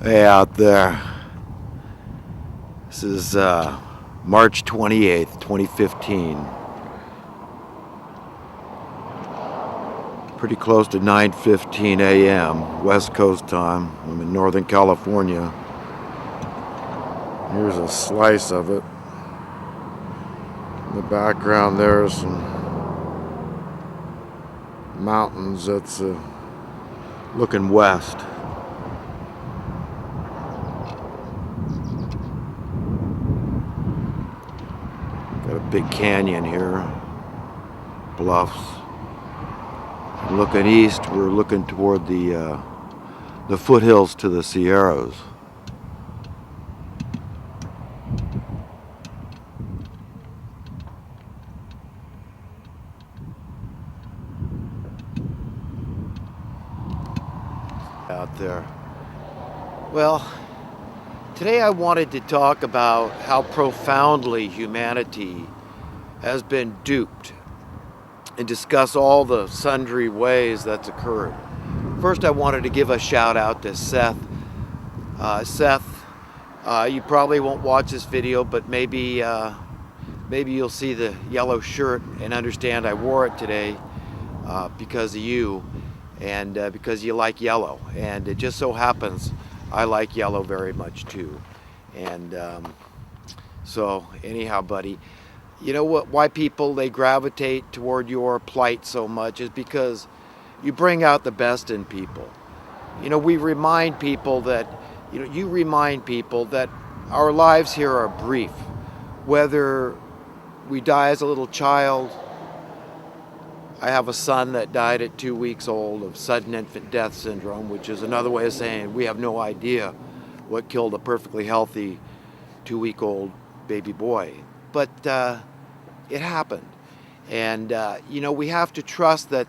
Hey out there. This is March 28th, 2015. Pretty close to 9:15 a.m. West Coast time. I'm in Northern California. Here's a slice of it. In the background there's some mountains that's looking west. Got a big canyon here, bluffs. Looking east, we're looking toward the foothills to the Sierras. Out there. Well, today I wanted to talk about how profoundly humanity has been duped and discuss all the sundry ways that's occurred. First, I wanted to give a shout out to Seth. Seth, you probably won't watch this video, but maybe you'll see the yellow shirt and understand I wore it today because of you and because you like yellow. And it just so happens I like yellow very much too. And so anyhow, buddy, you know what? Why people they gravitate toward your plight so much is because you bring out the best in people. You know, we remind people that, you remind people that our lives here are brief. Whether we die as a little child, I have a son that died at 2 weeks old of sudden infant death syndrome, which is another way of saying we have no idea what killed a perfectly healthy 2-week-old baby boy. But it happened. And, we have to trust that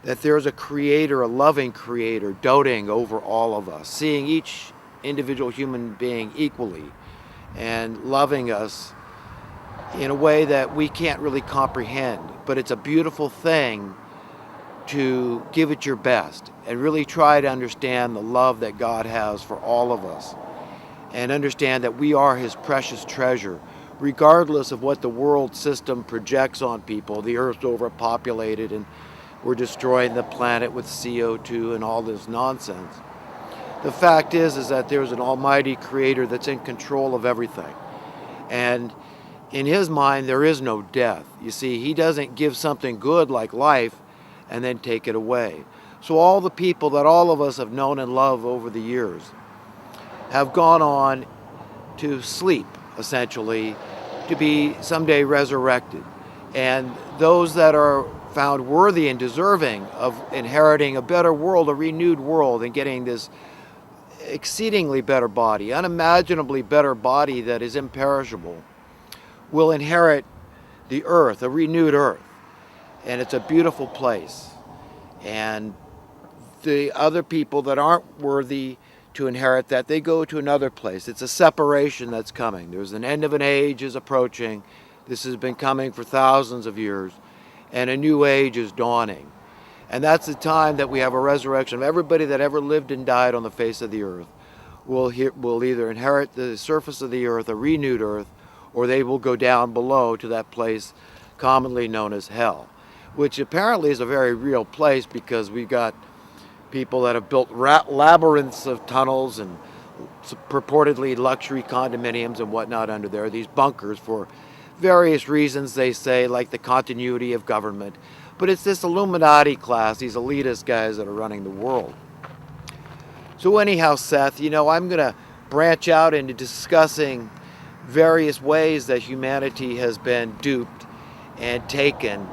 there's a creator, a loving creator, doting over all of us, seeing each individual human being equally and loving us in a way that we can't really comprehend. But it's a beautiful thing to give it your best and really try to understand the love that God has for all of us and understand that we are His precious treasure, regardless of what the world system projects on people. The Earth's overpopulated and we're destroying the planet with CO2 and all this nonsense. The fact is that there's an almighty creator that's in control of everything. And in His mind, there is no death. You see, He doesn't give something good like life and then take it away. So all the people that all of us have known and loved over the years have gone on to sleep, essentially, to be someday resurrected. And those that are found worthy and deserving of inheriting a better world, a renewed world, and getting this exceedingly better body, unimaginably better body that is imperishable, will inherit the earth, a renewed earth. And it's a beautiful place. And the other people that aren't worthy to inherit that, they go to another place. It's a separation that's coming. There's an end of an age is approaching. This has been coming for thousands of years. And a new age is dawning. And that's the time that we have a resurrection of everybody that ever lived and died on the face of the earth will either inherit the surface of the earth, a renewed earth, or they will go down below to that place commonly known as hell, which apparently is a very real place because we've got people that have built labyrinths of tunnels and purportedly luxury condominiums and whatnot under there, these bunkers for various reasons, they say, like the continuity of government. But it's this Illuminati class, these elitist guys that are running the world. So anyhow, Seth, I'm going to branch out into discussing various ways that humanity has been duped and taken,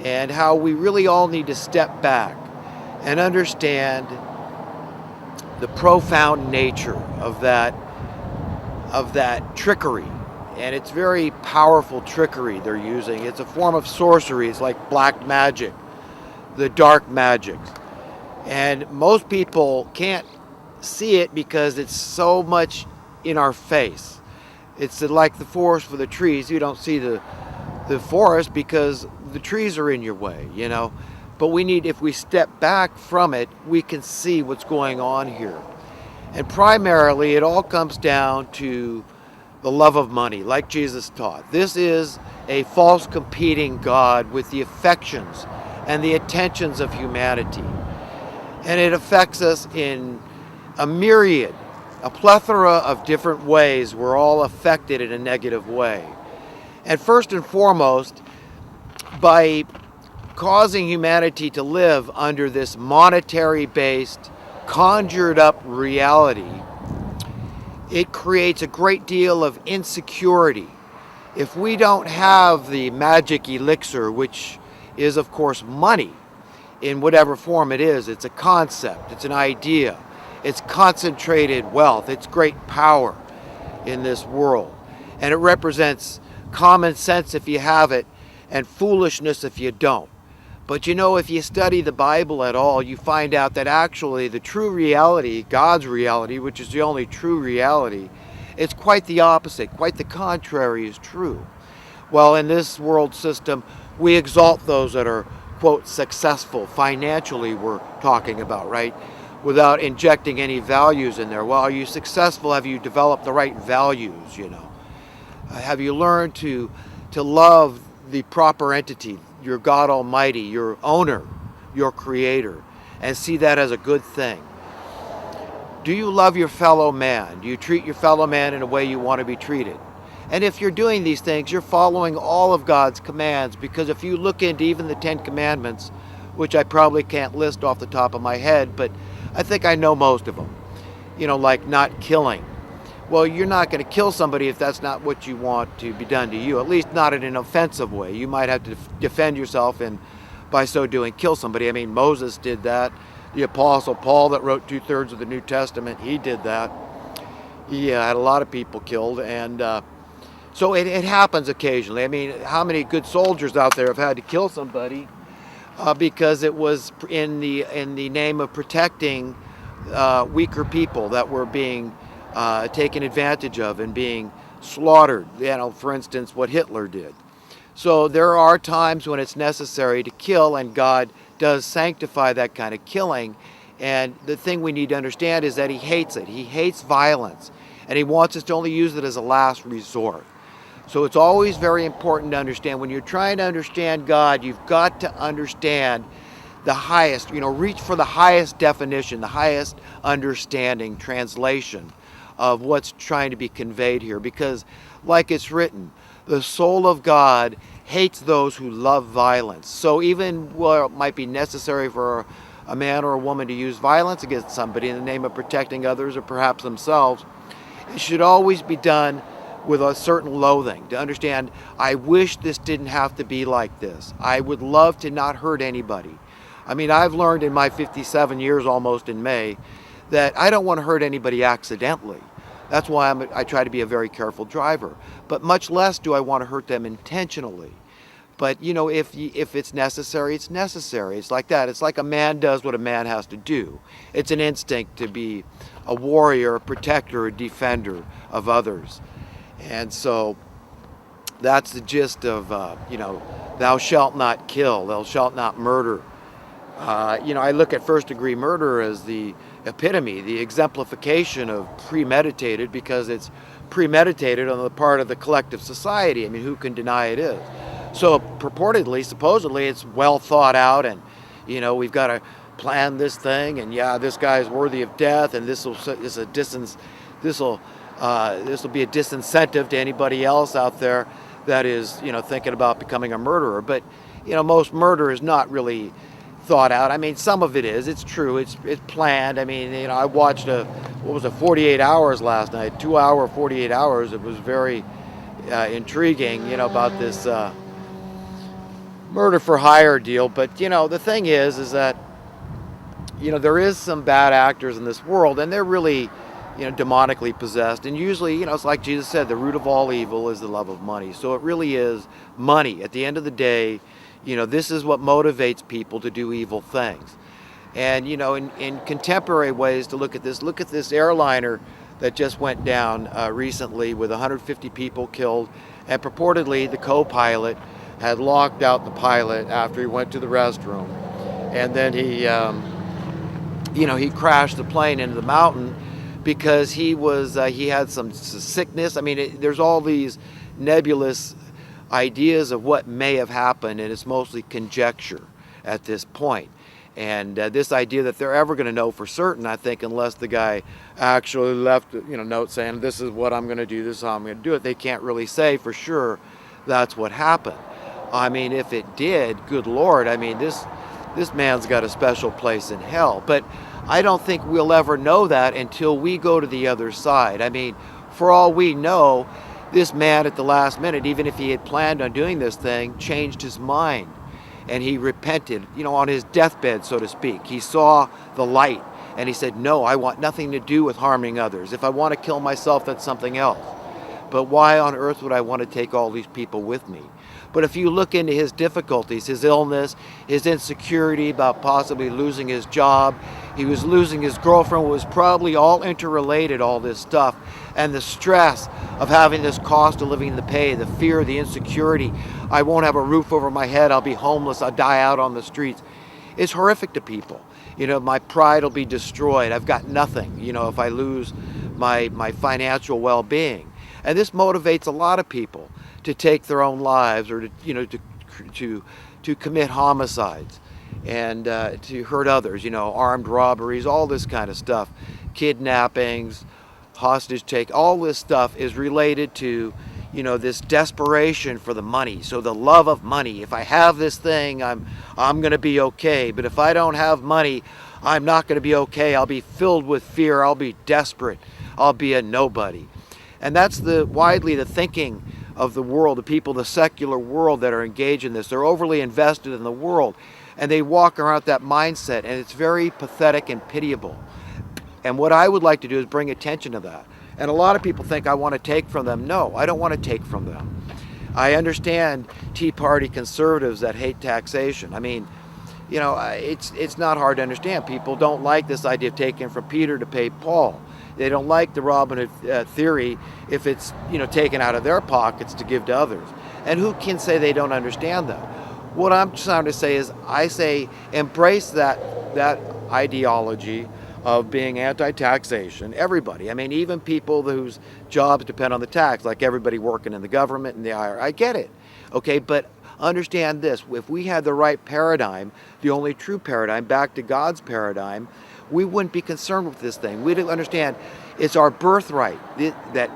and how we really all need to step back and understand the profound nature of that trickery. And it's very powerful trickery they're using. It's a form of sorcery. It's like black magic, the dark magics. And most people can't see it because it's so much in our face. It's like the forest for the trees. You don't see the forest because the trees are in your way, But if we step back from it, we can see what's going on here. And primarily, it all comes down to the love of money, like Jesus taught. This is a false competing God with the affections and the attentions of humanity. And it affects us in a myriad, a plethora of different ways. We're all affected in a negative way. And first and foremost, by causing humanity to live under this monetary-based, conjured-up reality, it creates a great deal of insecurity. If we don't have the magic elixir, which is, of course, money, in whatever form it is, it's a concept, it's an idea, it's concentrated wealth, it's great power in this world. And it represents common sense if you have it, and foolishness if you don't. But you know, if you study the Bible at all, you find out that actually the true reality, God's reality, which is the only true reality, it's quite the opposite, quite the contrary is true. Well, in this world system, we exalt those that are, quote, successful financially, we're talking about, right? Without injecting any values in there. Well, are you successful? Have you developed the right values, you know? Have you learned to love the proper entity, your God Almighty, your owner, your creator, and see that as a good thing? Do you love your fellow man? Do you treat your fellow man in a way you want to be treated? And if you're doing these things, you're following all of God's commands, because if you look into even the 10 Commandments, which I probably can't list off the top of my head, but I think I know most of them, you know, like not killing. Well, you're not going to kill somebody if that's not what you want to be done to you, at least not in an offensive way. You might have to defend yourself and by so doing kill somebody. I mean, Moses did that. The Apostle Paul that wrote 2/3 of the New Testament, he did that. He had a lot of people killed, and so it happens occasionally. I mean, how many good soldiers out there have had to kill somebody because it was in the name of protecting weaker people that were being taken advantage of and being slaughtered, you know, for instance, what Hitler did. So there are times when it's necessary to kill, and God does sanctify that kind of killing. And the thing we need to understand is that he hates it. He hates violence, and he wants us to only use it as a last resort. So it's always very important to understand, when you're trying to understand God, you've got to understand the highest, you know, reach for the highest definition, the highest understanding, translation of what's trying to be conveyed here. Because, like it's written, the soul of God hates those who love violence. So even while it might be necessary for a man or a woman to use violence against somebody in the name of protecting others or perhaps themselves, it should always be done with a certain loathing, to understand, I wish this didn't have to be like this. I would love to not hurt anybody. I mean, I've learned in my 57 years almost in May that I don't want to hurt anybody accidentally. That's why I try to be a very careful driver. But much less do I want to hurt them intentionally. But, you know, if it's necessary, it's necessary. It's like that. It's like a man does what a man has to do. It's an instinct to be a warrior, a protector, a defender of others. And so that's the gist of, you know, thou shalt not kill, thou shalt not murder. You know, I look at first-degree murder as the epitome, the exemplification of premeditated, because it's premeditated on the part of the collective society. I mean, who can deny it is? So purportedly, supposedly, it's well thought out, and, you know, we've got to plan this thing, and yeah, this guy's worthy of death, and this will be a disincentive to anybody else out there that is, you know, thinking about becoming a murderer. But, you know, most murder is not really thought out. I mean, some of it is. It's true. It's planned. I mean, you know, I watched 48 Hours last night, 2-hour, 48 Hours. It was very intriguing, you know, about this murder for hire deal. But, you know, the thing is that, you know, there is some bad actors in this world, and they're really, you know, demonically possessed. And usually, you know, it's like Jesus said, the root of all evil is the love of money. So it really is money. At the end of the day, you know, this is what motivates people to do evil things. And, you know, in contemporary ways to look at this airliner that just went down recently with 150 people killed, and purportedly the co-pilot had locked out the pilot after he went to the restroom. And then he, you know, he crashed the plane into the mountain because he had some sickness. I mean, there's all these nebulous ideas of what may have happened, and it's mostly conjecture at this point. And this idea that they're ever going to know for certain, I think, unless the guy actually left, note saying, this is what I'm going to do, this is how I'm going to do it, they can't really say for sure that's what happened. I mean, if it did, good Lord, I mean, this man's got a special place in hell. But I don't think we'll ever know that until we go to the other side. I mean, for all we know, this man at the last minute, even if he had planned on doing this thing, changed his mind. And he repented, on his deathbed, so to speak. He saw the light and he said, no, I want nothing to do with harming others. If I want to kill myself, that's something else. But why on earth would I want to take all these people with me? But if you look into his difficulties, his illness, his insecurity about possibly losing his job, he was losing his girlfriend, it was probably all interrelated, all this stuff. And the stress of having this cost of living to pay, the fear, the insecurity, I won't have a roof over my head, I'll be homeless, I'll die out on the streets. It's horrific to people. My pride will be destroyed. I've got nothing, if I lose my financial well-being. And this motivates a lot of people to take their own lives, or to commit homicides and to hurt others, armed robberies, all this kind of stuff, kidnappings, hostage take, all this stuff is related to, this desperation for the money. So the love of money. If I have this thing, I'm going to be okay. But if I don't have money, I'm not going to be okay. I'll be filled with fear. I'll be desperate. I'll be a nobody. And that's widely the thinking of the world, the people, the secular world that are engaged in this. They're overly invested in the world, and they walk around with that mindset, and it's very pathetic and pitiable. And what I would like to do is bring attention to that. And a lot of people think I want to take from them. No, I don't want to take from them. I understand Tea Party conservatives that hate taxation. I mean, it's not hard to understand. People don't like this idea of taking from Peter to pay Paul. They don't like the Robin Hood theory if it's taken out of their pockets to give to others. And who can say they don't understand that? What I'm trying to say is, I say embrace that ideology of being anti-taxation. Everybody. I mean, even people whose jobs depend on the tax, like everybody working in the government and the IRS. I get it. Okay, but understand this: if we had the right paradigm, the only true paradigm, back to God's paradigm, we wouldn't be concerned with this thing. We'd understand it's our birthright, that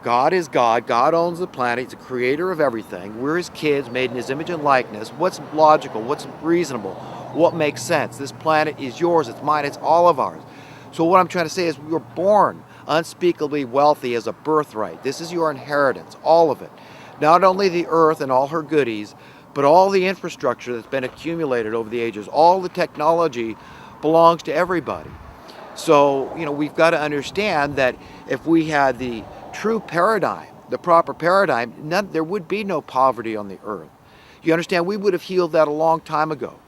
God is God. God owns the planet. He's the creator of everything. We're his kids, made in his image and likeness. What's logical? What's reasonable? What makes sense? This planet is yours. It's mine. It's all of ours. So what I'm trying to say is, we were born unspeakably wealthy as a birthright. This is your inheritance, all of it. Not only the earth and all her goodies, but all the infrastructure that's been accumulated over the ages. All the technology belongs to everybody. So, we've got to understand that if we had the true paradigm, the proper paradigm, there would be no poverty on the earth. You understand? We would have healed that a long time ago.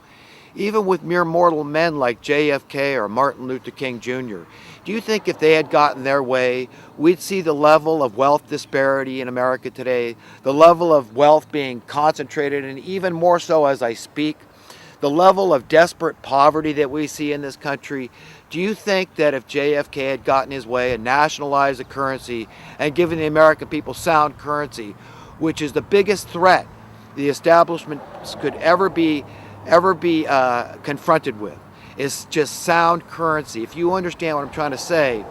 Even with mere mortal men like JFK or Martin Luther King Jr., do you think if they had gotten their way, we'd see the level of wealth disparity in America today, the level of wealth being concentrated, and even more so as I speak, the level of desperate poverty that we see in this country? Do you think that if JFK had gotten his way and nationalized the currency and given the American people sound currency, which is the biggest threat the establishment could ever be confronted with, is just sound currency? If you understand what I'm trying to say,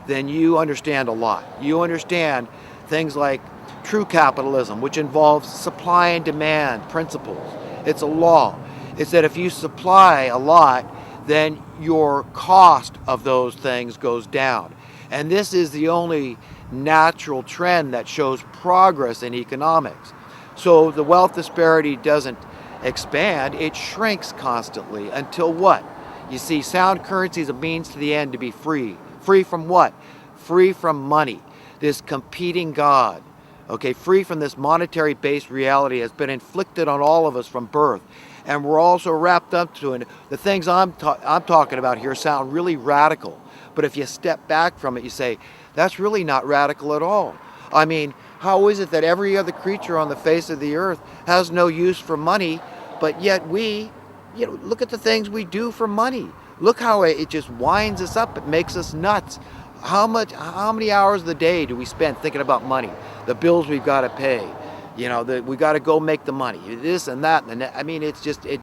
then you understand a lot. You understand things like true capitalism, which involves supply and demand principles. It's a law. It's that if you supply a lot, then your cost of those things goes down. And this is the only natural trend that shows progress in economics. So the wealth disparity doesn't expand, it shrinks constantly until what? You see, sound currency is a means to the end to be free. Free from what? Free from money, this competing God. Okay, free from this monetary-based reality has been inflicted on all of us from birth. And we're also wrapped up to it. The things I'm talking about here sound really radical. But if you step back from it, you say, that's really not radical at all. I mean, how is it that every other creature on the face of the earth has no use for money, but yet we, look at the things we do for money. Look how it just winds us up. It makes us nuts. how many hours of the day do we spend thinking about money, the bills we've got to pay, we got to go make the money, this and that, and that. I mean, it's just, it